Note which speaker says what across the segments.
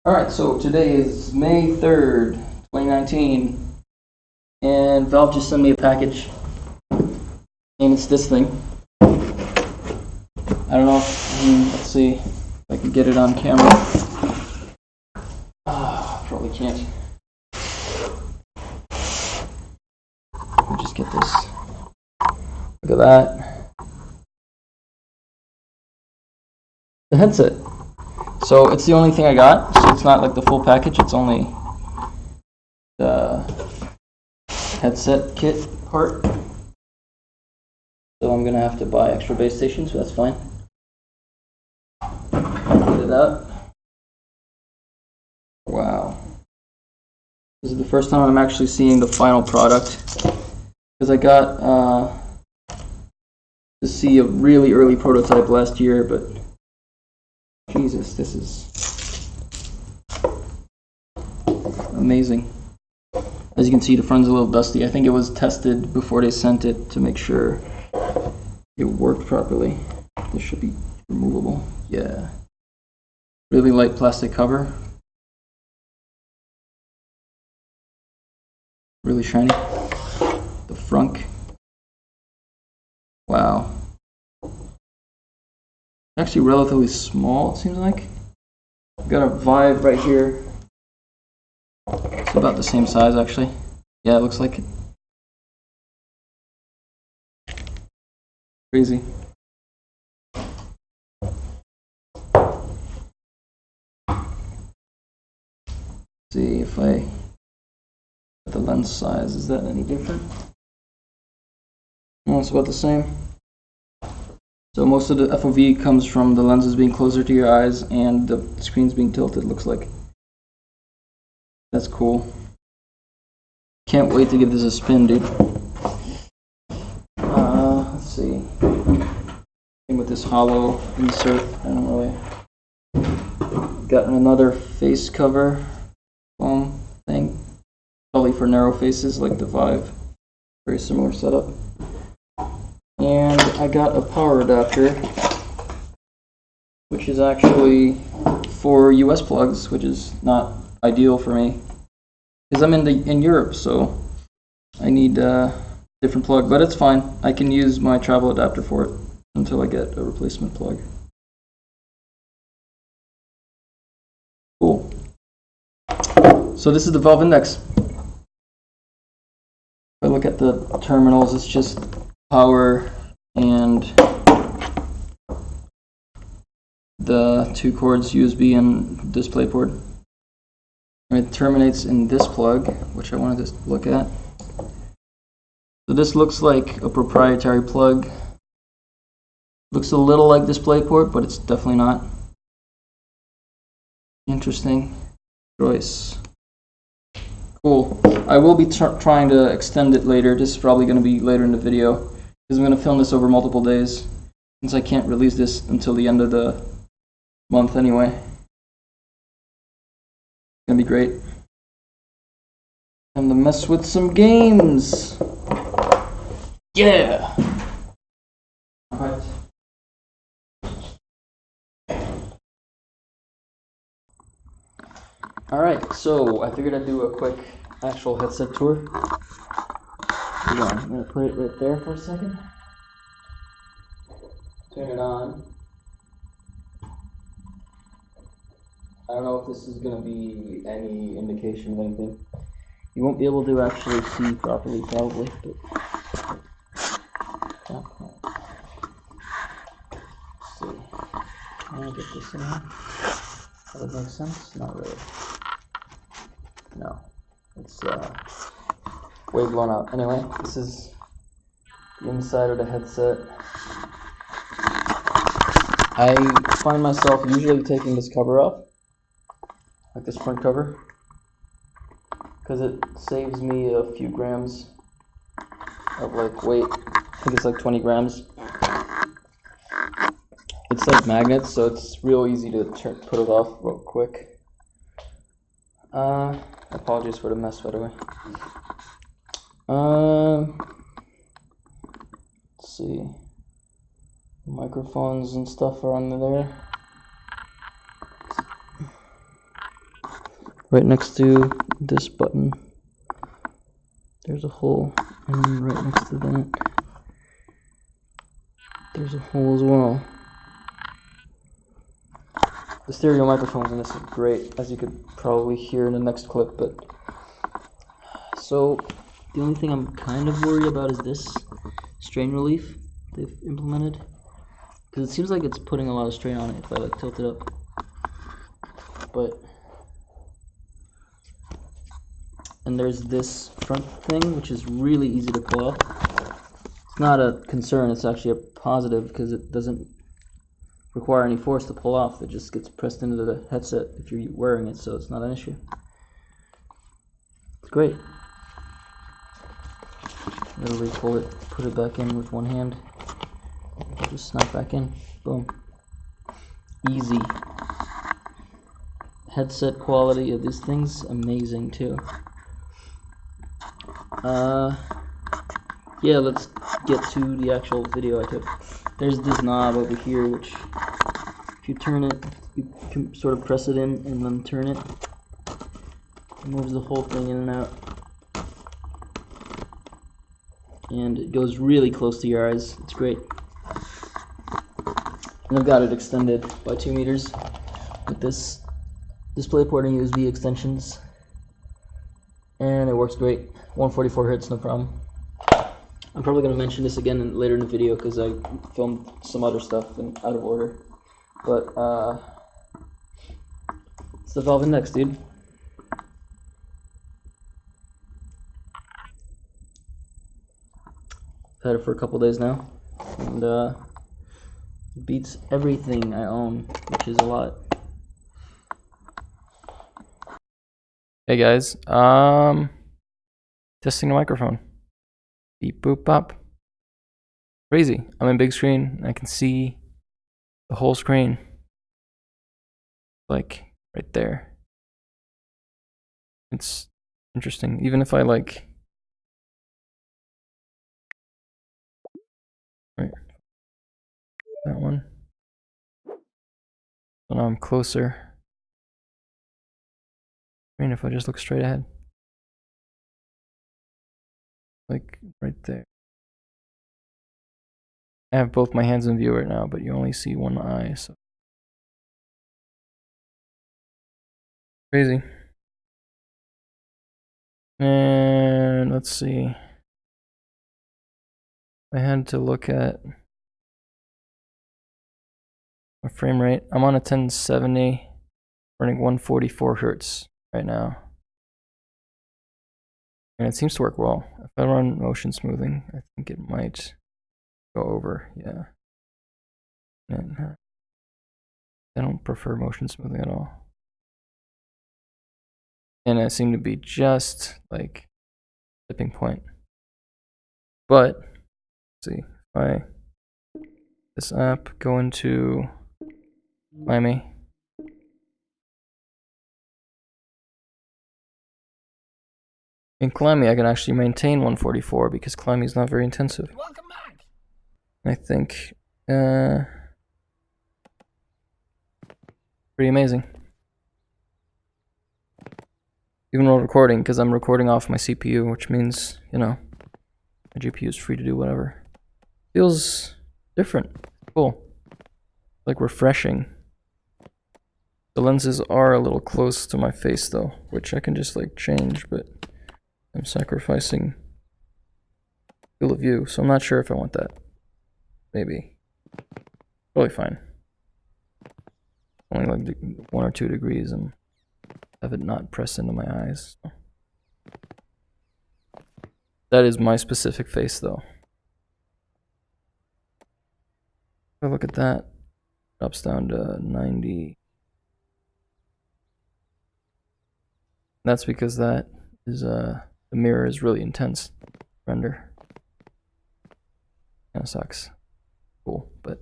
Speaker 1: Alright, so today is May 3rd, 2019, and Valve just sent me a package, and it's this thing. I don't know if, let's see if I can get it on camera. Probably can't. Let me just get this. Look at that. The headset. So it's the only thing I got, so it's not like the full package, it's only the headset kit part. So I'm gonna have to buy extra base stations, so that's fine. Get it out. Wow. This is the first time I'm actually seeing the final product, because I got to see a really early prototype last year, but Jesus, this is amazing. As you can see, the front's a little dusty. I think it was tested before they sent it to make sure it worked properly. This should be removable. Yeah. Really light plastic cover. Really shiny. The front. Wow. Actually relatively small, it seems like. I've got a Vive right here. It's about the same size, actually. Yeah, it looks like it. Crazy. See if I put the lens size, is that any different? No, it's about the same. So most of the FOV comes from the lenses being closer to your eyes and the screens being tilted, looks like. That's cool. Can't wait to give this a spin, dude. Let's see. Came with this hollow insert. I don't really. Got another face cover foam thing. Probably for narrow faces like the Vive. Very similar setup. And I got a power adapter, which is actually for US plugs, which is not ideal for me because I'm in Europe, so I need a different plug, but it's fine. I can use my travel adapter for it until I get a replacement plug. Cool. So this is the Valve Index. If I look at the terminals, it's just power and the 2 cords, USB and DisplayPort. And it terminates in this plug, which I wanted to look at. So this looks like a proprietary plug. Looks a little like DisplayPort, but it's definitely not. Interesting choice. Cool. I will be trying to extend it later. This is probably going to be later in the video, because I'm going to film this over multiple days, since I can't release this until the end of the month anyway. It's going to be great. And to mess with some games. Yeah! Alright. Alright, so I figured I'd do a quick actual headset tour. Hold on, I'm going to put it right there for a second. Turn it on. I don't know if this is going to be any indication of anything. You won't be able to actually see properly, probably. But let's see. I'm going to get this in here. Does that make sense? Not really. No. It's way blown out. Anyway, this is the inside of the headset. I find myself usually taking this cover off, like this front cover, because it saves me a few grams of like weight. I think it's like 20 grams. It's like magnets, so it's real easy to put it off real quick. Apologies for the mess, by the way. Let's see. Microphones and stuff are under there. right next to this button, there's a hole, and right next to that, there's a hole as well. The stereo microphones in this are great, as you could probably hear in the next clip, but so the only thing I'm kind of worried about is this strain relief they've implemented, because it seems like it's putting a lot of strain on it if I like tilt it up. But and there's this front thing which is really easy to pull off. It's not a concern, it's actually a positive because it doesn't require any force to pull off. It just gets pressed into the headset if you're wearing it, so it's not an issue. It's great. Literally pull it, put it back in with one hand, just snap back in, boom. Easy. Headset quality of these things, amazing too. Yeah, let's get to the actual video I took. There's this knob over here, which if you turn it, you can sort of press it in and then turn it. It moves the whole thing in and out. And it goes really close to your eyes. It's great. And I've got it extended by 2 meters with this DisplayPort and USB extensions. And it works great. 144 Hz, no problem. I'm probably going to mention this again later in the video because I filmed some other stuff and out of order. But it's the Valve Index, dude. I've had it for a couple days now, and it beats everything I own, which is a lot. Hey guys, testing the microphone. Beep boop bop. Crazy. I'm in Bigscreen and I can see the whole screen. Like right there. It's interesting. Even if I like right, that one. So now I'm closer. I mean, if I just look straight ahead. Like right there. I have both my hands in view right now, but you only see one eye, so crazy. And let's see. I had to look at my frame rate. I'm on a 1070, running 144 Hz right now. And it seems to work well. If I run motion smoothing, I think it might go over, yeah. And I don't prefer motion smoothing at all. And I seem to be just like tipping point. But let's see, if I this app, go into Climbey. In Climbey, I can actually maintain 144 because Climbey is not very intensive. Welcome back. I think pretty amazing. Even while recording, because I'm recording off my CPU, which means, you know, my GPU is free to do whatever. Feels different. Cool. Like refreshing. The lenses are a little close to my face though, which I can just like change, but I'm sacrificing field of view, so I'm not sure if I want that. Maybe. Totally fine. Only like 1 or 2 degrees and have it not press into my eyes. That is my specific face though. If I look at that, it drops down to 90. That's because that is the mirror is really intense render. Kinda sucks. Cool, but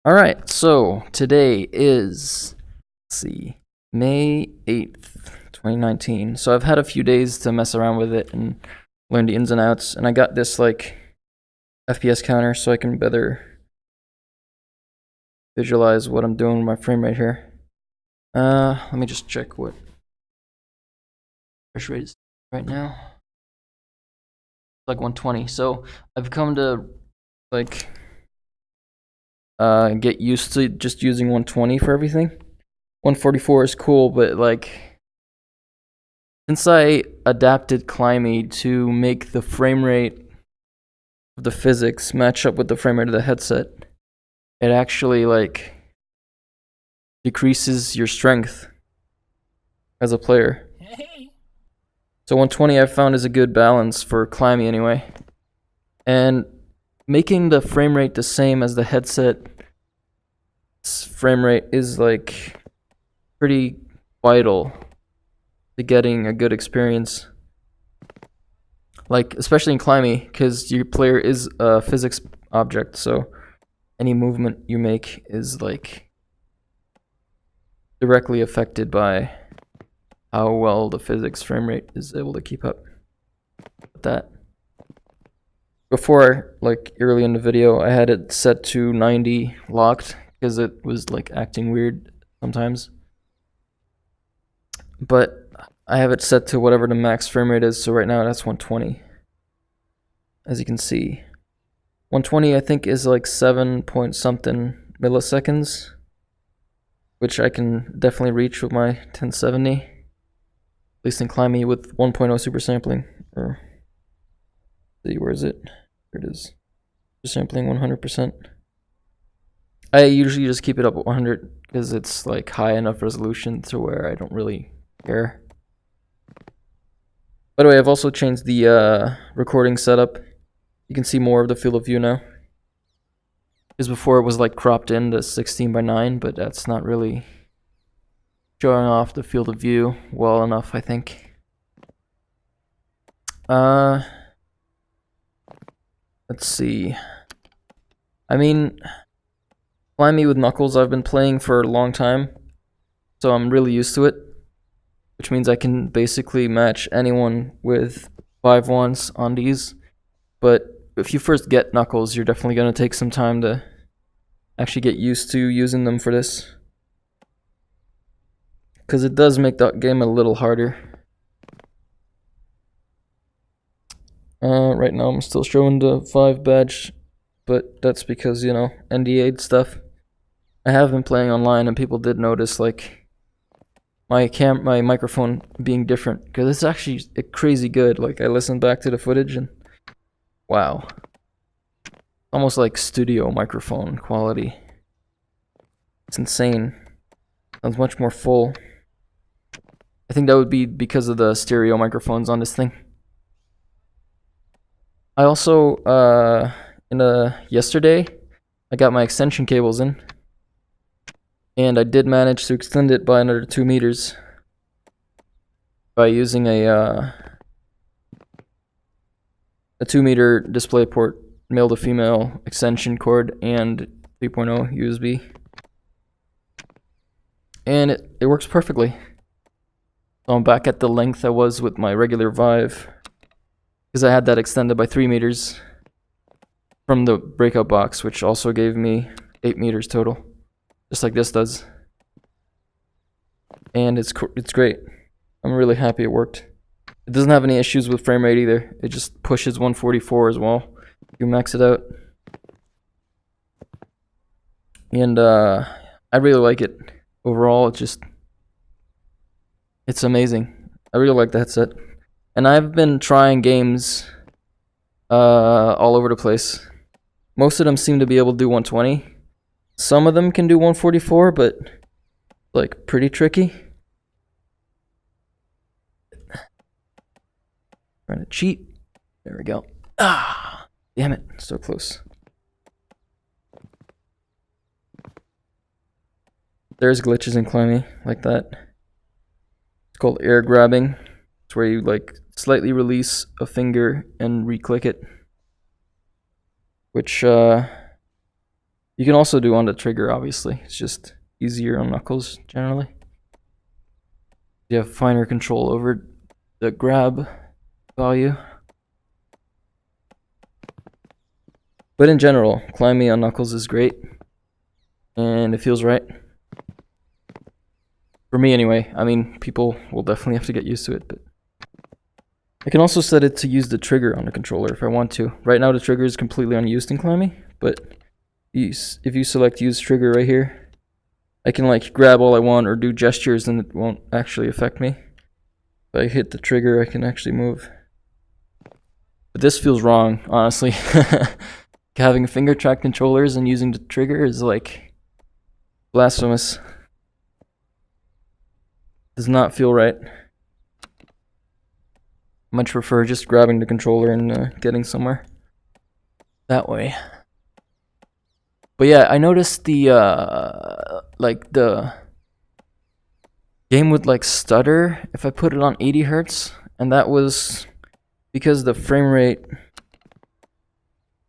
Speaker 1: alright, so today is, let's see, May 8th, 2019. So I've had a few days to mess around with it and learn the ins and outs, and I got this like FPS counter so I can better visualize what I'm doing with my frame rate here. Let me just check what refresh rate is right now. It's like 120. So I've come to like get used to just using 120 for everything. 144 is cool, but like since I adapted Climbey to make the frame rate of the physics match up with the frame rate of the headset, it actually like decreases your strength as a player. So 120 I've found is a good balance for Climbey anyway. And making the frame rate the same as the headset frame rate is like pretty vital to getting a good experience. Like especially in Climbey, because your player is a physics object, so any movement you make is like directly affected by how well the physics frame rate is able to keep up with that. Before, like early in the video, I had it set to 90 locked because it was like acting weird sometimes. But I have it set to whatever the max frame rate is, so right now that's 120. As you can see, 120 I think is like 7 point something milliseconds, which I can definitely reach with my 1070. At least in Climbey with 1.0 super sampling. Or see, where is it? There it is. Super sampling 100%. I usually just keep it up at 100 because it's like high enough resolution to where I don't really care. By the way, I've also changed the recording setup. You can see more of the field of view now. Because before it was like cropped in to 16:9, but that's not really showing off the field of view well enough, I think. Let's see. I mean, Climbey with Knuckles I've been playing for a long time, so I'm really used to it, which means I can basically match anyone with 5-1s on these. But if you first get Knuckles, you're definitely going to take some time to actually get used to using them for this, because it does make that game a little harder. Right now I'm still showing the 5 badge, but that's because, you know, NDA'd stuff. I have been playing online and people did notice like my microphone being different, because it's actually crazy good. Like I listened back to the footage and wow, almost like studio microphone quality. It's insane. Sounds much more full. I think that would be because of the stereo microphones on this thing. I also yesterday I got my extension cables in, and I did manage to extend it by another 2 meters by using a 2-meter DisplayPort male to female extension cord and 3.0 USB, and it works perfectly. So I'm back at the length I was with my regular Vive, because I had that extended by 3 meters from the breakout box, which also gave me 8 meters total, just like this does. And it's great. I'm really happy it worked. It doesn't have any issues with frame rate either. It just pushes 144 as well. You max it out. And I really like it. Overall, it's amazing. I really like the headset. And I've been trying games all over the place. Most of them seem to be able to do 120. Some of them can do 144, but like pretty tricky. Trying to cheat. There we go. Ah, damn it, so close. There's glitches in Climbey like that. It's called air grabbing. It's where you like slightly release a finger and re-click it, which you can also do on the trigger, obviously. It's just easier on Knuckles generally. You have finer control over the grab value. But in general, Climbey on Knuckles is great. and it feels right. For me anyway. I mean, people will definitely have to get used to it, but I can also set it to use the trigger on the controller if I want to. Right now the trigger is completely unused in Climbey, but if you select use trigger right here, I can like grab all I want or do gestures and it won't actually affect me. If I hit the trigger, I can actually move. But this feels wrong, honestly. Having finger track controllers and using the trigger is like blasphemous. Does not feel right. Much prefer just grabbing the controller and getting somewhere that way. But yeah, I noticed the like the game would like stutter if I put it on 80 Hertz, and that was because the frame rate,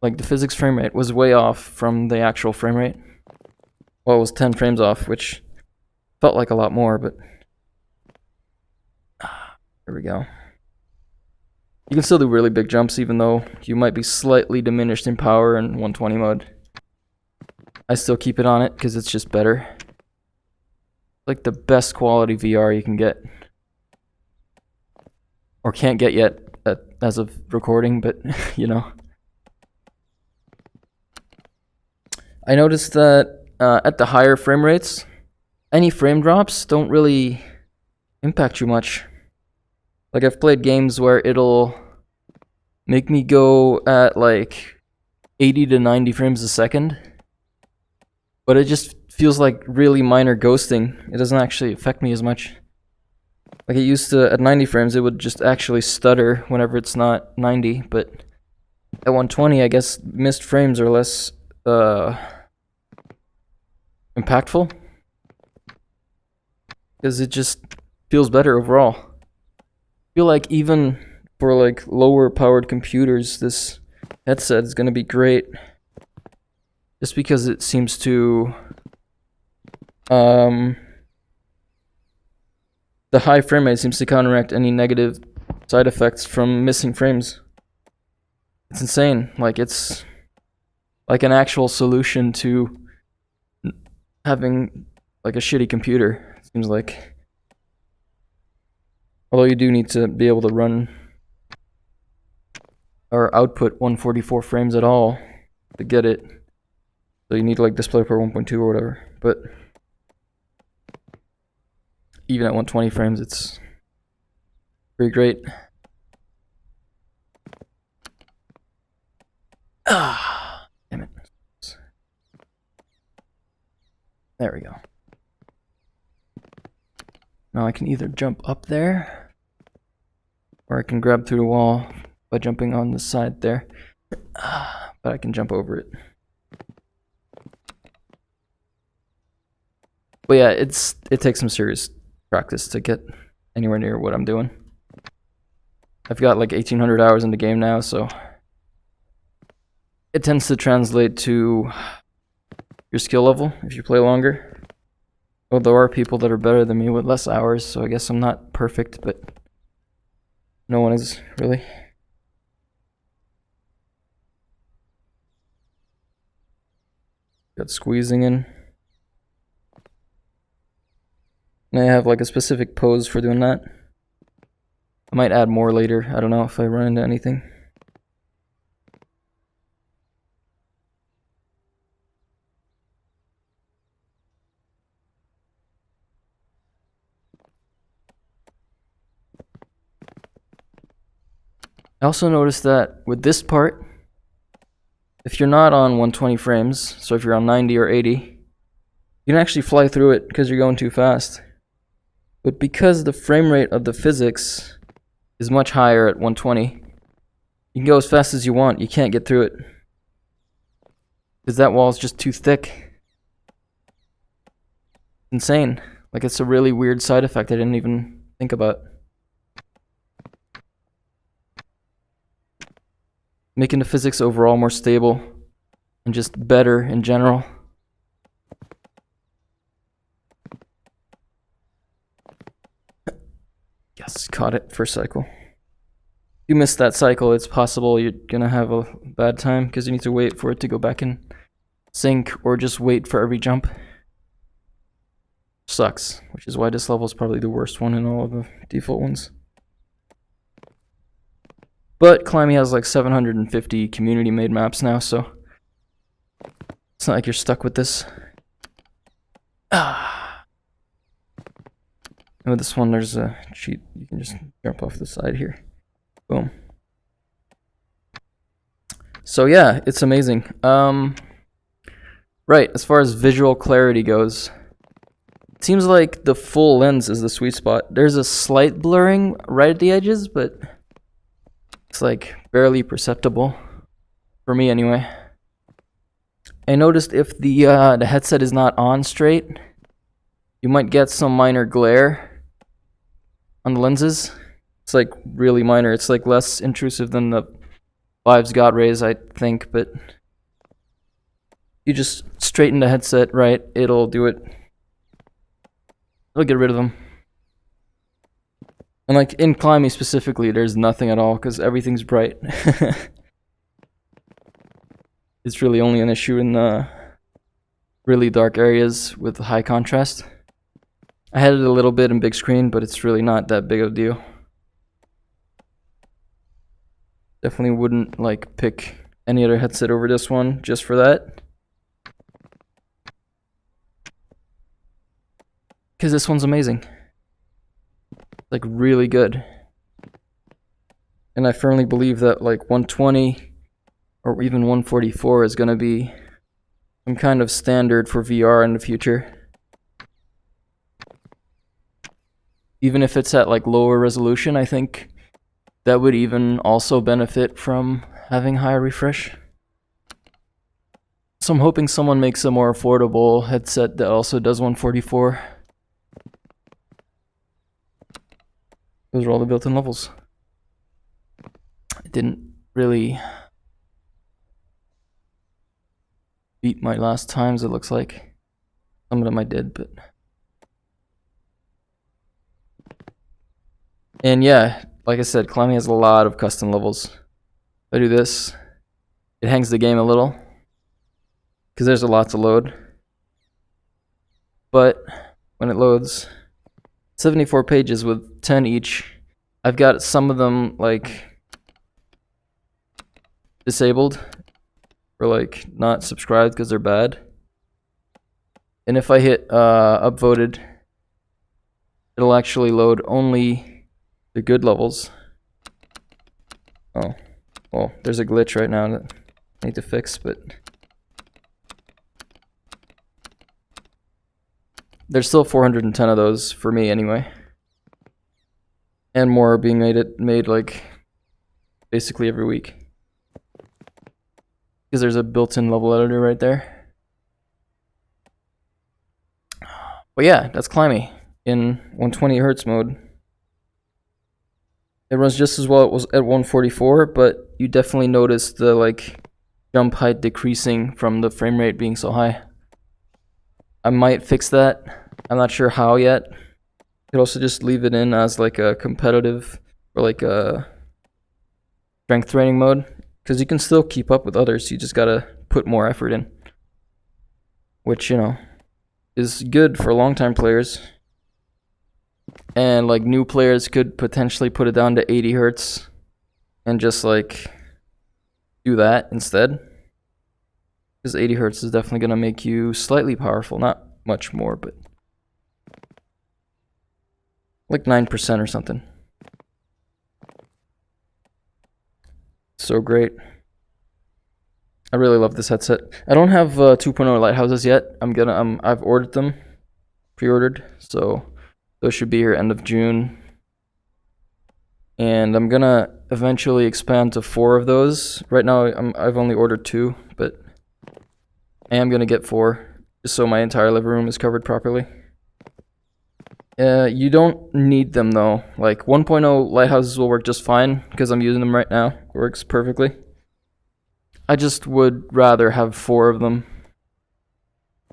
Speaker 1: like the physics frame rate, was way off from the actual frame rate. Well, it was 10 frames off, which felt like a lot more, but there we go. You can still do really big jumps even though you might be slightly diminished in power in 120 mode. I still keep it on it because it's just better. Like the best quality VR you can get. Or can't get yet as of recording, but you know. I noticed that at the higher frame rates, any frame drops don't really impact you much. Like I've played games where it'll make me go at like 80 to 90 frames a second, but it just feels like really minor ghosting. It doesn't actually affect me as much. Like it used to, at 90 frames, it would just actually stutter whenever it's not 90, but at 120, I guess missed frames are less impactful, because it just feels better overall. I feel like even for like lower powered computers, this headset is going to be great, just because it seems to the high frame rate seems to counteract any negative side effects from missing frames. It's insane. Like it's like an actual solution to having like a shitty computer, it seems like. Although you do need to be able to run or output 144 frames at all to get it. So you need like DisplayPort 1.2 or whatever. But even at 120 frames, it's pretty great. Ah, damn it. There we go. Now I can either jump up there, or I can grab through the wall by jumping on the side there. But I can jump over it. But yeah, it takes some serious practice to get anywhere near what I'm doing. I've got like 1,800 hours in the game now, so it tends to translate to your skill level if you play longer. Well, there are people that are better than me with less hours, so I guess I'm not perfect, but no one is really. Got squeezing in. And I have like a specific pose for doing that. I might add more later. I don't know if I run into anything. I also noticed that with this part, if you're not on 120 frames, so if you're on 90 or 80, you can actually fly through it because you're going too fast. But because the frame rate of the physics is much higher at 120, you can go as fast as you want. You can't get through it because that wall is just too thick. Insane. Like, it's a really weird side effect I didn't even think about. Making the physics overall more stable and just better in general. Yes, caught it first cycle. If you miss that cycle, it's possible you're gonna have a bad time because you need to wait for it to go back in sync or just wait for every jump. sucks, which is why this level is probably the worst one in all of the default ones. But Climbey has like 750 community made maps now, so it's not like you're stuck with this. And with this one, there's a cheat. You can just jump off the side here. Boom. So yeah, it's amazing. Right, as far as visual clarity goes, it seems like the full lens is the sweet spot. There's a slight blurring right at the edges, but it's like barely perceptible, for me anyway. I noticed if the headset is not on straight, you might get some minor glare on the lenses. It's like really minor. It's like less intrusive than the Vive's got rays, I think, but you just straighten the headset right, it'll do it. It'll get rid of them. And like in Climbey specifically, there's nothing at all because everything's bright. It's really only an issue in the really dark areas with high contrast. I had it a little bit in Bigscreen, but it's really not that big of a deal. Definitely wouldn't like pick any other headset over this one just for that. Because this one's amazing. Like really good. And I firmly believe that like 120 or even 144 is going to be some kind of standard for VR in the future. Even if it's at like lower resolution, I think that would even also benefit from having higher refresh. So I'm hoping someone makes a more affordable headset that also does 144. Those are all the built-in levels. It didn't really beat my last times, it looks like. Some of them I did, but... And yeah, like I said, Climbey has a lot of custom levels. If I do this, it hangs the game a little, because there's a lot to load. But when it loads, 74 pages with 10 each. I've got some of them like disabled or like not subscribed because they're bad. And if I hit upvoted, it'll actually load only the good levels. Oh, well, there's a glitch right now that I need to fix, but there's still 410 of those for me anyway. And more are being made like basically every week. Because there's a built-in level editor right there. But yeah, that's Climbey in 120 Hz mode. It runs just as well as it was at 144, but you definitely notice the like jump height decreasing from the frame rate being so high. I might fix that. I'm not sure how yet. You could also just leave it in as like a competitive or like a strength training mode, because you can still keep up with others. You just gotta put more effort in, which, you know, is good for long-time players. And like new players could potentially put it down to 80 Hz and just like do that instead, because 80 Hz is definitely gonna make you slightly powerful, not much more, but like 9% or something. So great. I really love this headset. I don't have 2.0 lighthouses yet. I've ordered them, pre-ordered, so those should be here end of June. And I'm gonna eventually expand to 4 of those. Right now I've only ordered 2, but I am gonna get 4 just so my entire living room is covered properly. You don't need them though. Like 1.0 lighthouses will work just fine because I'm using them right now. It works perfectly. I just would rather have 4 of them,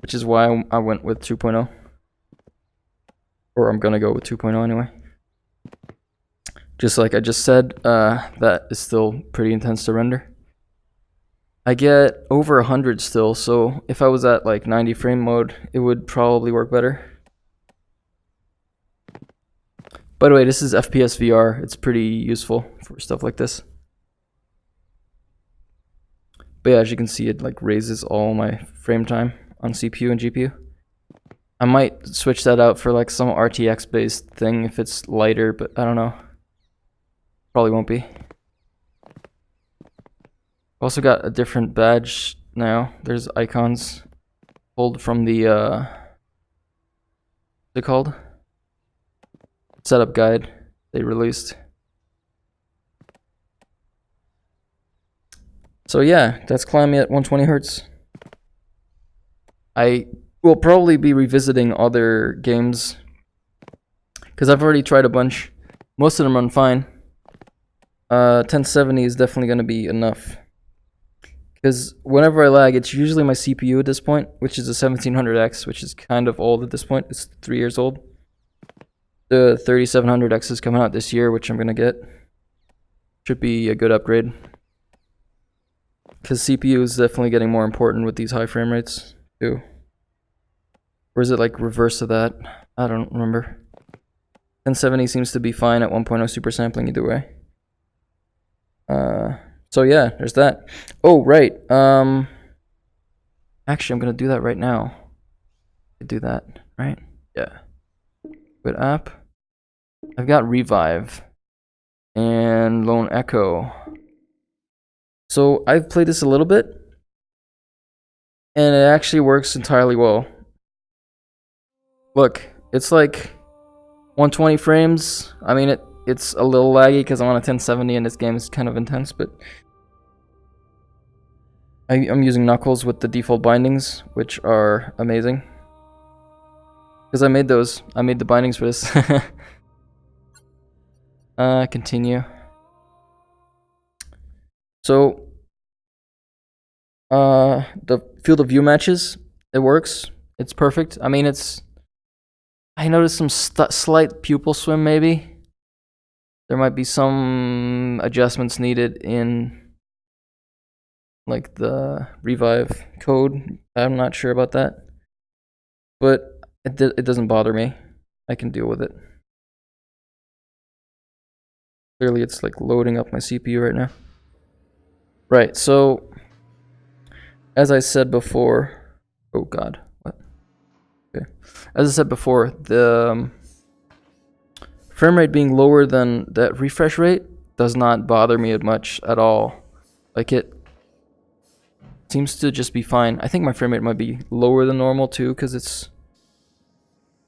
Speaker 1: which is why I went with 2.0. Or I'm gonna go with 2.0 anyway. Just like I just said, that is still pretty intense to render. I get over 100 still, so if I was at like 90 frame mode, it would probably work better. By the way, this is FPS VR. It's pretty useful for stuff like this. But yeah, as you can see, it like raises all my frame time on CPU and GPU. I might switch that out for like some RTX based thing if it's lighter, but I don't know. Probably won't be. Also got a different badge now. There's icons pulled from the what's it called? Setup guide they released. So yeah, that's Climbey at 120 Hz. I will probably be revisiting other games because I've already tried a bunch. Most of them run fine. 1070 is definitely going to be enough. Because whenever I lag, it's usually my CPU at this point, which is a 1700X, which is kind of old at this point. It's 3 years old. The 3700X is coming out this year, which I'm going to get. Should be a good upgrade. Because CPU is definitely getting more important with these high frame rates, too. Or is it like reverse of that? I don't remember. 1070 seems to be fine at 1.0 super sampling either way. So yeah, there's that. Oh, right. Actually, I'm gonna do that right now. Do that, right? Yeah. Good app. I've got Revive and LoneEcho. So I've played this a little bit, and it actually works entirely well. Look, it's like 120 frames. I mean, it's a little laggy because I'm on a 1070 and this game is kind of intense, but I'm using Knuckles with the default bindings, which are amazing. Because I made those. I made the bindings for this. Continue. So, the field of view matches, it works. It's perfect. I mean, I noticed some slight pupil swim, maybe. There might be some adjustments needed in like the Revive code. I'm not sure about that, but it doesn't bother me. I can deal with it. Clearly it's like loading up my CPU right now. Right, so as I said before, oh god, what? Okay. As I said before, the frame rate being lower than that refresh rate does not bother me much at all. Like it seems to just be fine. I think my frame rate might be lower than normal too, because it's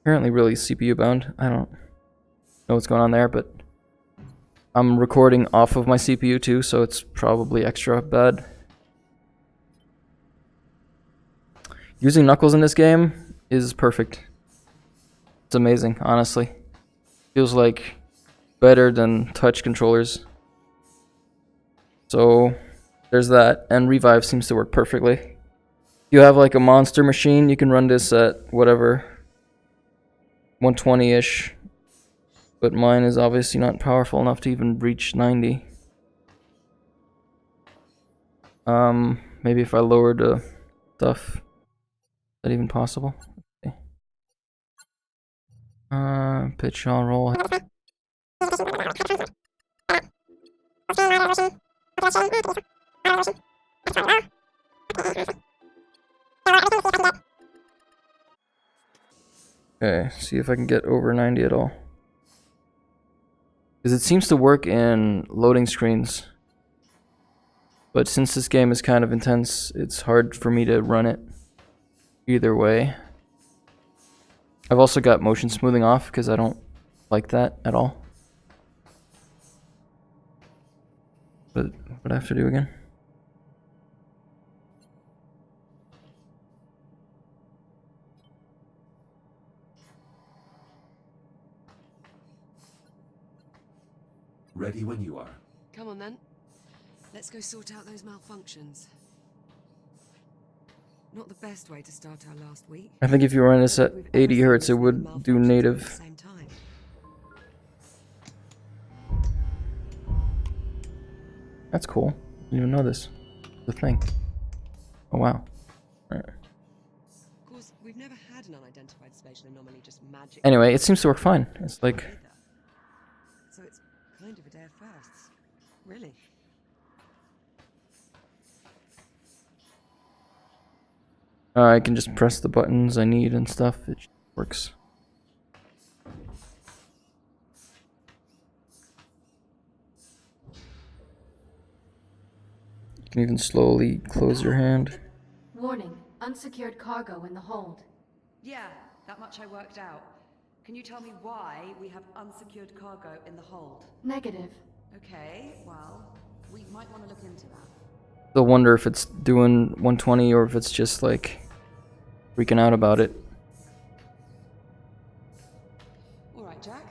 Speaker 1: apparently really CPU bound. I don't know what's going on there, but I'm recording off of my CPU too, so it's probably extra bad. Using Knuckles in this game is perfect. It's amazing, honestly. Feels like better than touch controllers. So there's that, and Revive seems to work perfectly. If you have like a monster machine, you can run this at whatever, 120-ish. But mine is obviously not powerful enough to even reach 90. Maybe if I lowered the stuff, is that even possible? Okay. Pitch on roll. Okay, see if I can get over 90 at all. Because it seems to work in loading screens. But since this game is kind of intense, it's hard for me to run it either way. I've also got motion smoothing off because I don't like that at all. But what do I have to do again?
Speaker 2: Ready when you are.
Speaker 3: Come on then. Let's go sort out those malfunctions. Not the best way to start our last week.
Speaker 1: I think if you run this at 80 Hz, it would do native.
Speaker 3: Same time.
Speaker 1: That's cool. Didn't even know this. The thing. Oh wow. Right.
Speaker 3: Of course, we've never had an unidentified spatial anomaly just magic.
Speaker 1: Anyway, it seems to work fine. It's like
Speaker 3: So it's kind of a day of firsts. Really?
Speaker 1: I can just press the buttons I need and stuff. It just works. You can even slowly close your hand.
Speaker 2: Warning, unsecured cargo in the hold.
Speaker 3: Yeah, that much I worked out. Can you tell me why we have unsecured cargo in the hold?
Speaker 2: Negative.
Speaker 3: Okay, well, we might want to look into that.
Speaker 1: They'll wonder if it's doing 120 or if it's just like freaking out about it.
Speaker 3: All right, Jack.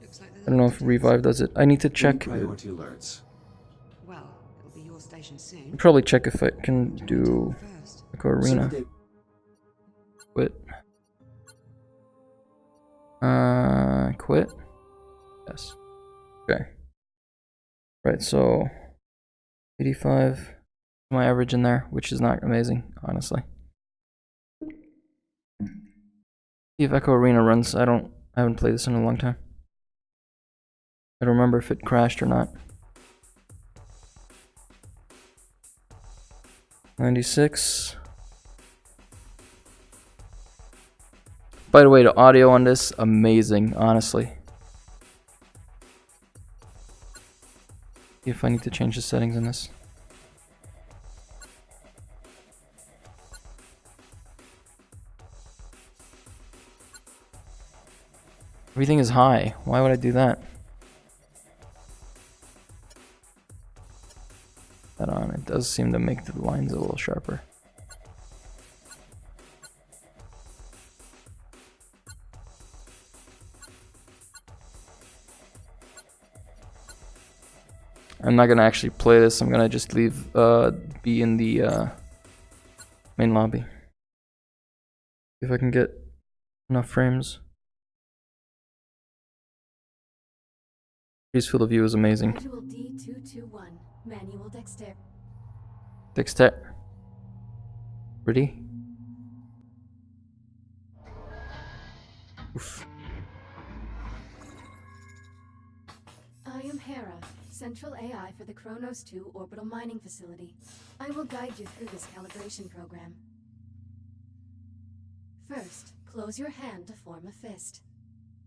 Speaker 3: Looks like
Speaker 1: I don't know if Revive does it. I need to check.
Speaker 4: Priority alerts.
Speaker 3: Well, it'll be your station soon.
Speaker 1: I'll probably check if I can do
Speaker 3: First.
Speaker 1: Echo Arena. Quit. Quit? Yes. Okay. Right, so 85. My average in there, which is not amazing, honestly. See if Echo Arena runs. I haven't played this in a long time. I don't remember if it crashed or not. 96. By the way, the audio on this, amazing, honestly. See if I need to change the settings in this. Everything is high. Why would I do that? That on. It does seem to make the lines a little sharper. I'm not gonna actually play this. I'm gonna just leave be in the main lobby. See if I can get enough frames. Peaceful of view is amazing.
Speaker 2: Module D221. Manual dexter.
Speaker 1: Dexter. Ready? Oof.
Speaker 2: I am Hera, Central AI for the Kronos 2 Orbital Mining Facility. I will guide you through this calibration program. First, close your hand to form a fist.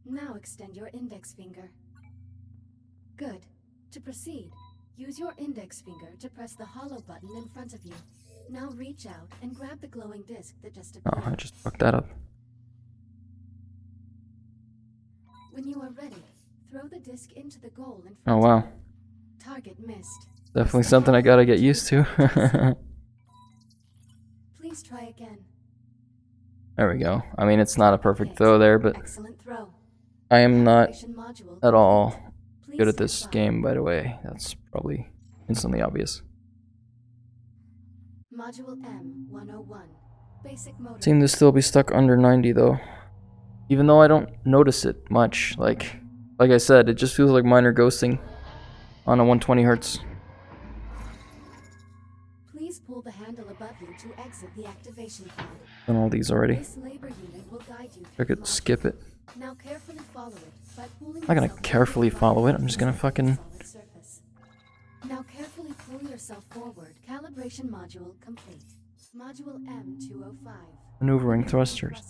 Speaker 2: Now extend your index finger. Good. To proceed, use your index finger to press the hollow button in front of you. Now reach out and grab the glowing disc that just appeared.
Speaker 1: Oh, I just fucked that up.
Speaker 2: When you are ready, throw the disc into the goal in front
Speaker 1: Oh
Speaker 2: of
Speaker 1: wow.
Speaker 2: you. Target missed.
Speaker 1: Definitely something I gotta get used to.
Speaker 2: Please try again.
Speaker 1: There we go. I mean, it's not a perfect throw there, but
Speaker 2: Excellent throw.
Speaker 1: I am not
Speaker 2: Calibration module
Speaker 1: at all
Speaker 2: complete.
Speaker 1: good at
Speaker 2: Please
Speaker 1: this
Speaker 2: stand by.
Speaker 1: game, by the way. That's probably instantly obvious.
Speaker 2: Module M101. Basic motor.
Speaker 1: Seem to still be stuck under 90 though. Even though I don't notice it much. Like I said, it just feels like minor ghosting on a 120 hertz.
Speaker 2: Please pull the handle above you to exit the activation pod.
Speaker 1: Done all these already.
Speaker 2: This labor unit will guide you
Speaker 1: I
Speaker 2: through the
Speaker 1: could
Speaker 2: module.
Speaker 1: skip it.
Speaker 2: Now carefully follow it by pulling
Speaker 1: I'm not gonna
Speaker 2: yourself
Speaker 1: carefully
Speaker 2: forward
Speaker 1: follow it.
Speaker 2: by
Speaker 1: I'm just gonna
Speaker 2: the
Speaker 1: fucking...
Speaker 2: solid surface. Now carefully pull yourself forward. Calibration module complete. Module M205.
Speaker 1: Maneuvering thrusters.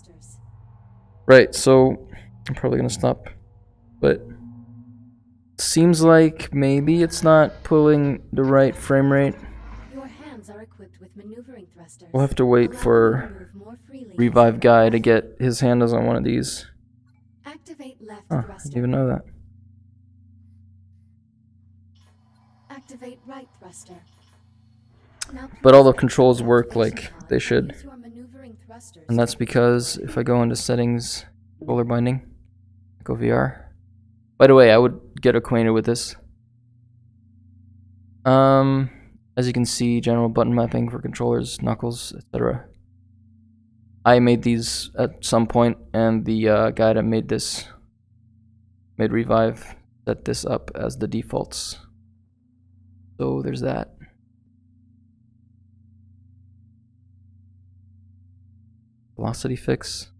Speaker 1: Right, so I'm probably gonna stop. But seems like maybe it's not pulling the right frame rate.
Speaker 2: Your hands are equipped with maneuvering thrusters.
Speaker 1: We'll have to wait
Speaker 2: Allow you
Speaker 1: for
Speaker 2: to move more freely
Speaker 1: Revive
Speaker 2: as
Speaker 1: Guy
Speaker 2: you
Speaker 1: to get his hands on one of these.
Speaker 2: activate left
Speaker 1: Huh, I
Speaker 2: thruster.
Speaker 1: didn't even know that.
Speaker 2: Activate right thruster. Now
Speaker 1: But all the
Speaker 2: please
Speaker 1: controls
Speaker 2: exit
Speaker 1: work
Speaker 2: activation
Speaker 1: like
Speaker 2: pod
Speaker 1: they
Speaker 2: and
Speaker 1: should.
Speaker 2: use your maneuvering thrusters
Speaker 1: And that's
Speaker 2: to
Speaker 1: because if I go into settings, controller binding, go VR. By the way, I would get acquainted with this. As you can see, general button mapping for controllers, knuckles, etc. I made these at some point, and the guy that made this, made Revive, set this up as the defaults. So there's that. Velocity fix.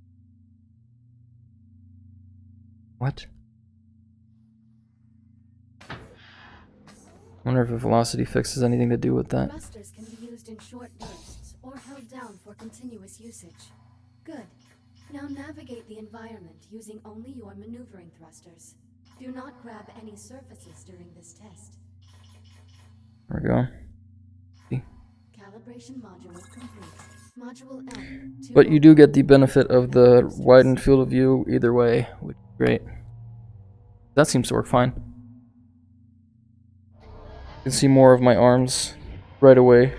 Speaker 1: What? Wonder if a velocity fix has anything to do with that.
Speaker 2: Thrusters can be used in short bursts or held down for continuous usage. Good. Now navigate the environment using only your maneuvering thrusters. Do not grab any surfaces during this test.
Speaker 1: There we go.
Speaker 2: Calibration module complete. Module M.
Speaker 1: But you do get the benefit of the widened field of view either way, which is great. That seems to work fine. You can see more of my arms right away.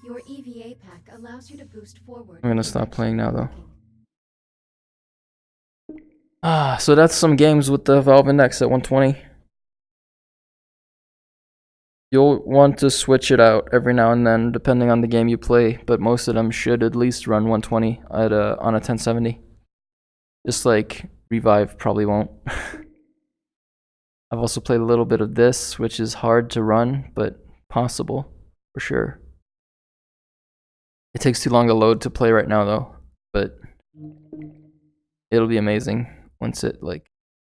Speaker 2: Your EVA pack allows you to boost forward.
Speaker 1: I'm gonna stop playing now though. So that's some games with the Valve Index at 120. You'll want to switch it out every now and then, depending on the game you play, but most of them should at least run 120 at on a 1070. Just like Revive probably won't. I've also played a little bit of this, which is hard to run, but possible for sure. It takes too long to load to play right now though, but it'll be amazing once it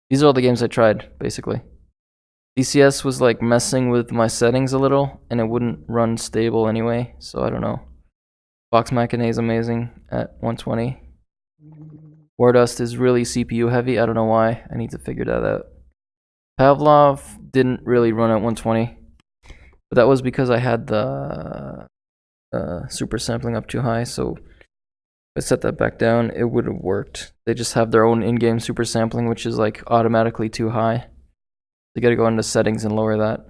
Speaker 1: these are all the games I tried basically. DCS was like messing with my settings a little and it wouldn't run stable anyway, so I don't know. Vox Machina is amazing at 120. Wardust is really CPU heavy, I don't know why, I need to figure that out. Pavlov didn't really run at 120, but that was because I had the super sampling up too high, so if I set that back down, it would have worked. They just have their own in-game super sampling, which is like automatically too high. You gotta go into settings and lower that.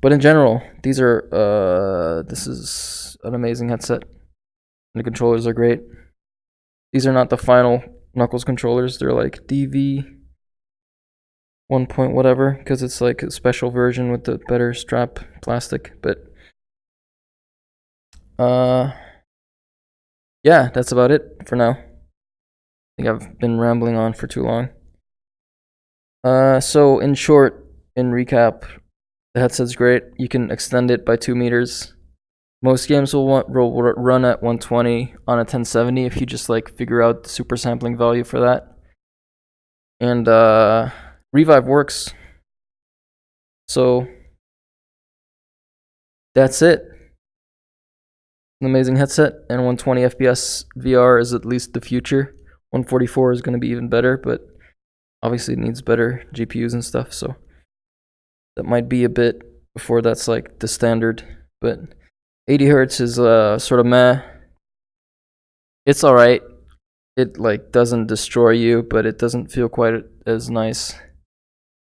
Speaker 1: But in general, these are, this is an amazing headset. And the controllers are great. These are not the final Knuckles controllers, they're like DV 1 point whatever, because it's like a special version with the better strap plastic, but yeah, that's about it for now. I think I've been rambling on for too long. So in short, in recap, the headset's great. You can extend it by 2 meters. Most games will run at 120 on a 1070 if you just like figure out the super sampling value for that. And Revive works. So that's it. An amazing headset, and 120 FPS VR is at least the future. 144 is going to be even better, but obviously it needs better GPUs and stuff, so that might be a bit before that's like the standard. But 80 Hz is sort of meh. It's alright. It like doesn't destroy you, but it doesn't feel quite as nice.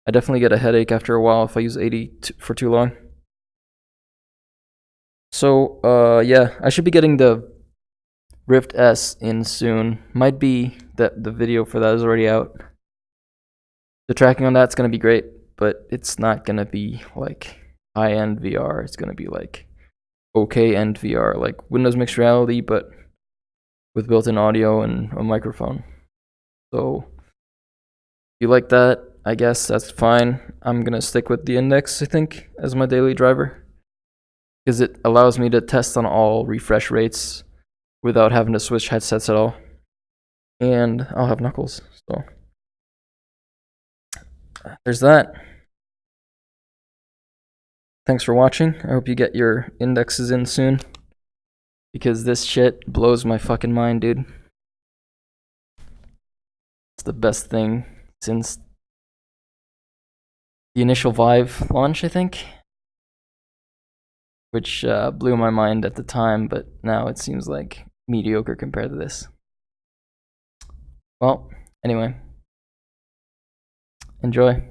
Speaker 1: I definitely get a headache after a while if I use 80 for too long. So, yeah, I should be getting the Rift S in soon. Might be that the video for that is already out. The tracking on that's going to be great, but it's not going to be like high-end VR. It's going to be like okay-end VR, like Windows Mixed Reality, but with built-in audio and a microphone. So, if you like that, I guess that's fine. I'm going to stick with the Index, I think, as my daily driver, because it allows me to test on all refresh rates without having to switch headsets at all. And I'll have Knuckles, so there's that. Thanks for watching. I hope you get your indexes in soon, because this shit blows my fucking mind, dude. It's the best thing since the initial Vive launch, I think, which blew my mind at the time, but now it seems like mediocre compared to this. Well, anyway, enjoy.